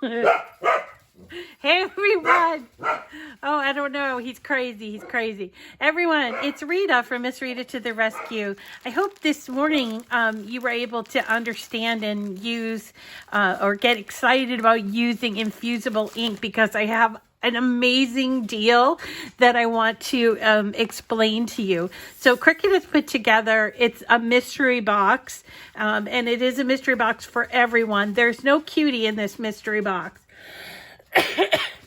Hey, everyone. Oh, I don't know. He's crazy. He's crazy. Everyone, it's Rita from Miss Rita to the Rescue. I hope this morning you were able to understand and use or get excited about using infusible ink, because I have an amazing deal that I want to explain to you. So Cricut has put together, it's a mystery box, and it is a mystery box for everyone. There's no cutie in this mystery box.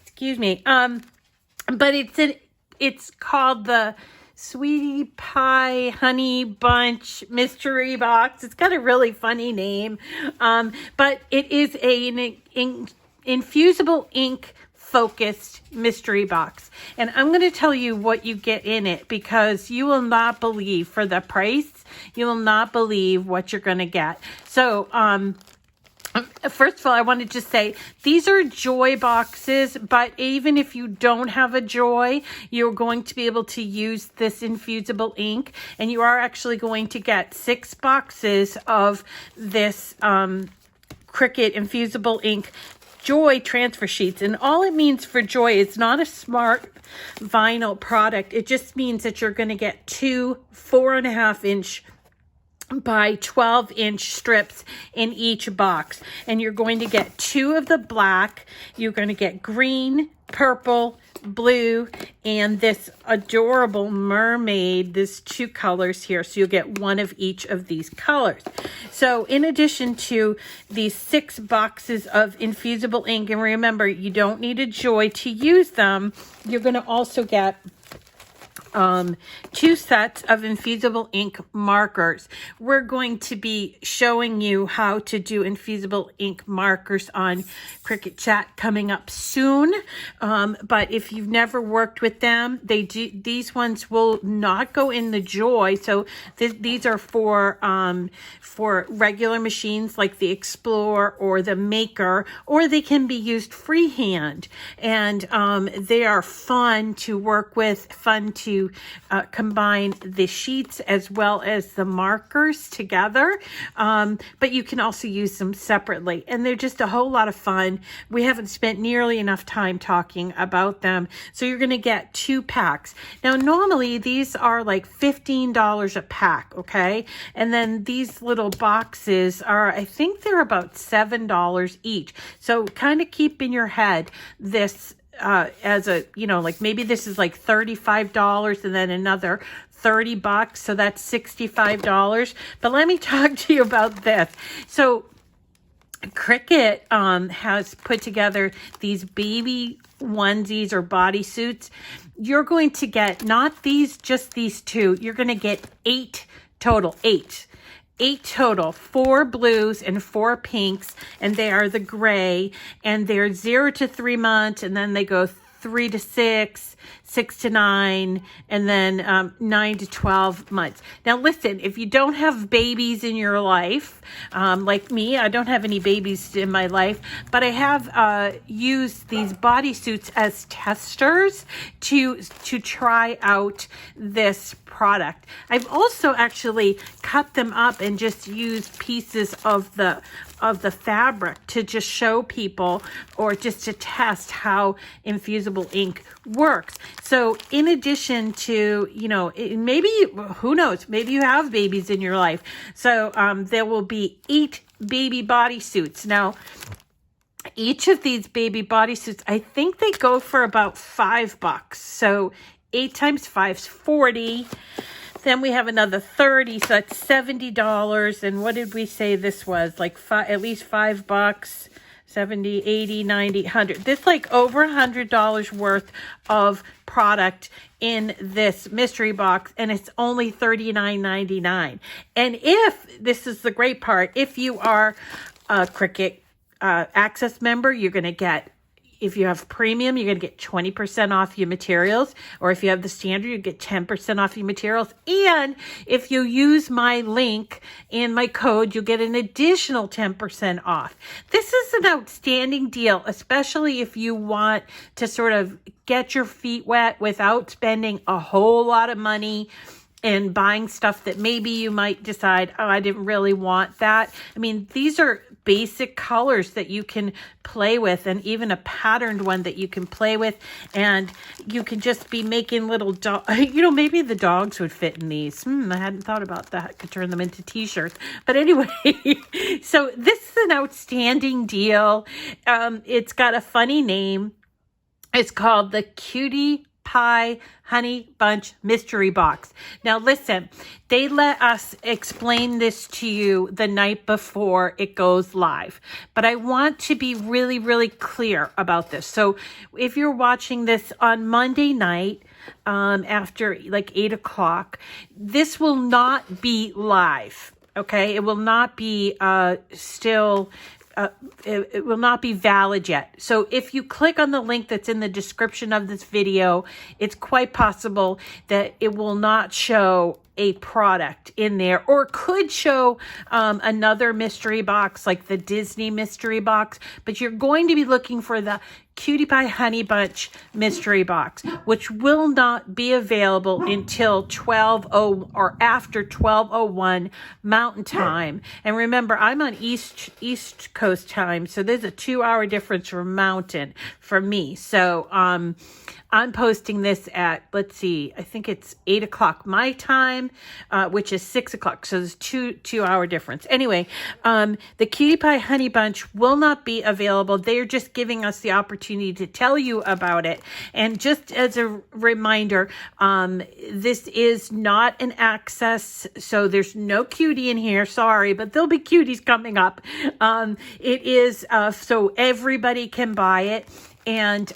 Excuse me. But it's called the Sweetie Pie Honey Bunch Mystery Box. It's got a really funny name. But it is an infusible ink focused mystery box. And I'm going to tell you what you get in it, because you will not believe, for the price, you will not believe what you're going to get. So, first of all, I want to just say these are joy boxes, but even if you don't have a joy, you're going to be able to use this infusible ink, and you are actually going to get 6 boxes of this Cricut Infusible Ink Joy Transfer Sheets. And all it means for joy, it's not a smart vinyl product. It just means that you're going to get 2 4.5-inch by 12-inch strips in each box, and you're going to get 2 of the black, you're going to get green, purple, blue, and this adorable mermaid. There's 2 colors here, so you'll get 1 of each of these colors. So in addition to these 6 boxes of infusible ink, and remember, you don't need a joy to use them, you're going to also get 2 sets of infusible ink markers. We're going to be showing you how to do infusible ink markers on Cricut Chat coming up soon. But if you've never worked with them, these ones will not go in the Joy. So these are for regular machines like the Explorer or the Maker, or they can be used freehand. And they are fun to work with, fun to combine the sheets as well as the markers together, but you can also use them separately, and they're just a whole lot of fun. We haven't spent nearly enough time talking about them, so you're going to get 2 packs. Now normally these are like $15 a pack, okay, and then these little boxes are, I think they're about $7 each. So kind of keep in your head this as a, like maybe this is like $35 and then another $30, so that's $65. But let me talk to you about this. So Cricut has put together these baby onesies or bodysuits. You're going to get not these, just these 2. You're going to get 8 total, 8 total, 4 blues and 4 pinks, and they are the gray, and they're 0 to 3 months, and then they go 3 to 6, 6 to 9, and then 9 to 12 months. Now listen, if you don't have babies in your life, like me, I don't have any babies in my life, but I have used these bodysuits as testers to try out this product. I've also actually cut them up and just used pieces of the fabric to just show people, or just to test how infusible ink works. So in addition to, maybe, who knows, maybe you have babies in your life. So there will be 8 baby bodysuits. Now, each of these baby bodysuits, I think they go for about $5. So 8 times 5 is 40. Then we have another 30, so that's $70. And what did we say this was? Like at least $5, 70, 80, 90, 100. This like over $100 worth of product in this mystery box, and it's only $39.99. And if, this is the great part, if you are a Cricut Access member, you're going to get, if you have premium, you're going to get 20% off your materials. Or if you have the standard, you get 10% off your materials. And if you use my link and my code, you'll get an additional 10% off. This is an outstanding deal, especially if you want to sort of get your feet wet without spending a whole lot of money and buying stuff that maybe you might decide, oh, I didn't really want that. I mean, these are basic colors that you can play with, and even a patterned one that you can play with. And you can just be making little maybe the dogs would fit in these. I hadn't thought about that. Could turn them into t-shirts. But anyway, so this is an outstanding deal. It's got a funny name. It's called the Cutie Pie Honey Bunch Mystery Box. Now listen, they let us explain this to you the night before it goes live, but I want to be really, really clear about this. So if you're watching this on Monday night, after like 8 o'clock, this will not be live. Okay. It will not be, it will not be valid yet. So if you click on the link that's in the description of this video, it's quite possible that it will not show a product in there, or could show another mystery box like the Disney mystery box, but you're going to be looking for the Cutie Pie Honey Bunch mystery box, which will not be available until or after 12:01 Mountain Time. And remember, I'm on East Coast time, so there's a 2-hour difference from Mountain for me. So I'm posting this at, let's see, I think it's 8 o'clock my time, which is 6 o'clock. So there's two-hour difference. Anyway, the Cutie Pie Honey Bunch will not be available. They're just giving us the opportunity to tell you about it. And just as a reminder, this is not an access, so there's no cutie in here. Sorry, but there'll be cuties coming up. It is so everybody can buy it. And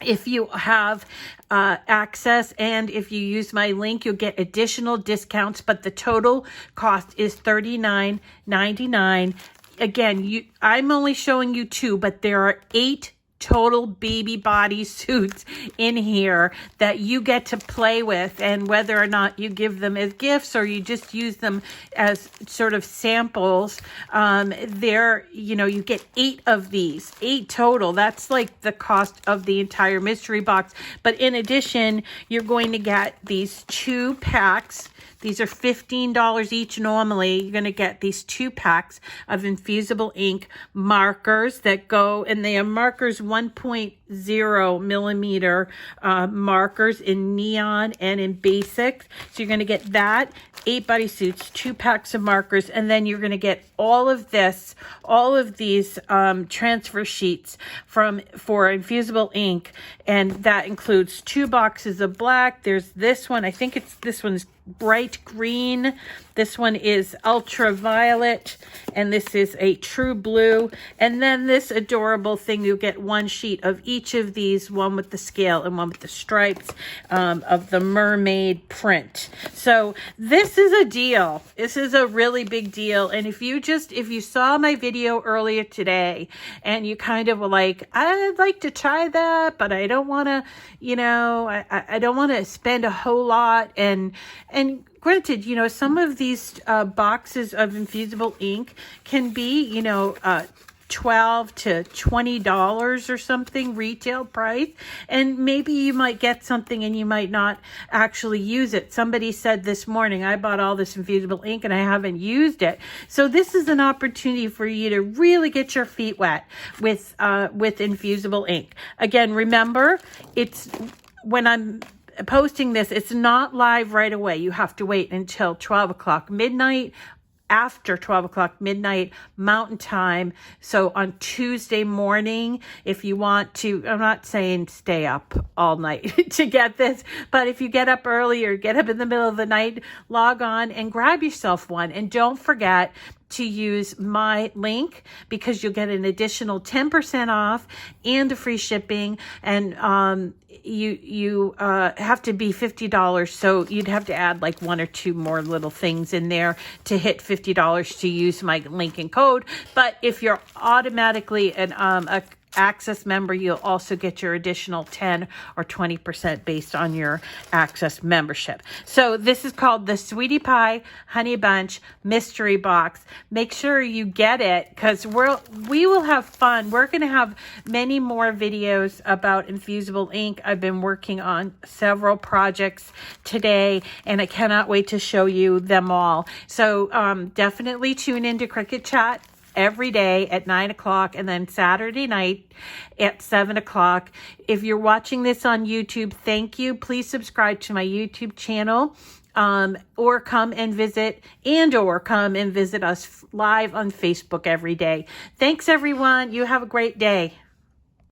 if you have access and if you use my link, you'll get additional discounts, but the total cost is $39.99. Again, I'm only showing you 2, but there are 8 total baby body suits in here that you get to play with, and whether or not you give them as gifts or you just use them as sort of samples, you get 8 of these, 8 total. That's like the cost of the entire mystery box. But in addition, you're going to get these 2 packs. These are $15 each normally. You're going to get these 2 packs of Infusible Ink markers that go, and they are markers 1.0 millimeter markers in neon and in basics. So you're going to get that, 8 bodysuits, 2 packs of markers, and then you're going to get all of these transfer sheets for Infusible Ink, and that includes 2 boxes of black. There's this one. I think this one's bright green. This one is ultraviolet, and this is a true blue. And then this adorable thing, you get 1 sheet of each of these, one with the scale and one with the stripes of the Mermaid print. So this is a deal. This is a really big deal. And if you saw my video earlier today and you kind of were like, I'd like to try that, but I don't want to, I don't want to spend a whole lot. And granted, some of these boxes of Infusible Ink can be, $12 to $20 or something retail price, and maybe you might get something and you might not actually use it. Somebody said this morning, I bought all this Infusible Ink and I haven't used it. So this is an opportunity for you to really get your feet wet with Infusible Ink. Again, remember, it's when I'm posting this, it's not live right away. You have to wait until 12 o'clock midnight, after 12 o'clock midnight Mountain Time. So on Tuesday morning, if you want to, I'm not saying stay up all night to get this, but if you get up early or get up in the middle of the night, log on and grab yourself one. And don't forget to use my link, because you'll get an additional 10% off and a free shipping. And you have to be $50, so you'd have to add like 1 or 2 more little things in there to hit $50 to use my link and code. But if you're automatically a Access member, you'll also get your additional 10 or 20% based on your Access membership. So this is called the Sweetie Pie Honey Bunch Mystery Box. Make sure you get it, because we will have fun. We're going to have many more videos about Infusible Ink. I've been working on several projects today, and I cannot wait to show you them all. So definitely tune into Cricut Chat every day at 9 o'clock and then Saturday night at 7 o'clock. If you're watching this on YouTube, thank you. Please subscribe to my YouTube channel. Or come and visit us live on Facebook every day. Thanks, everyone. You have a great day.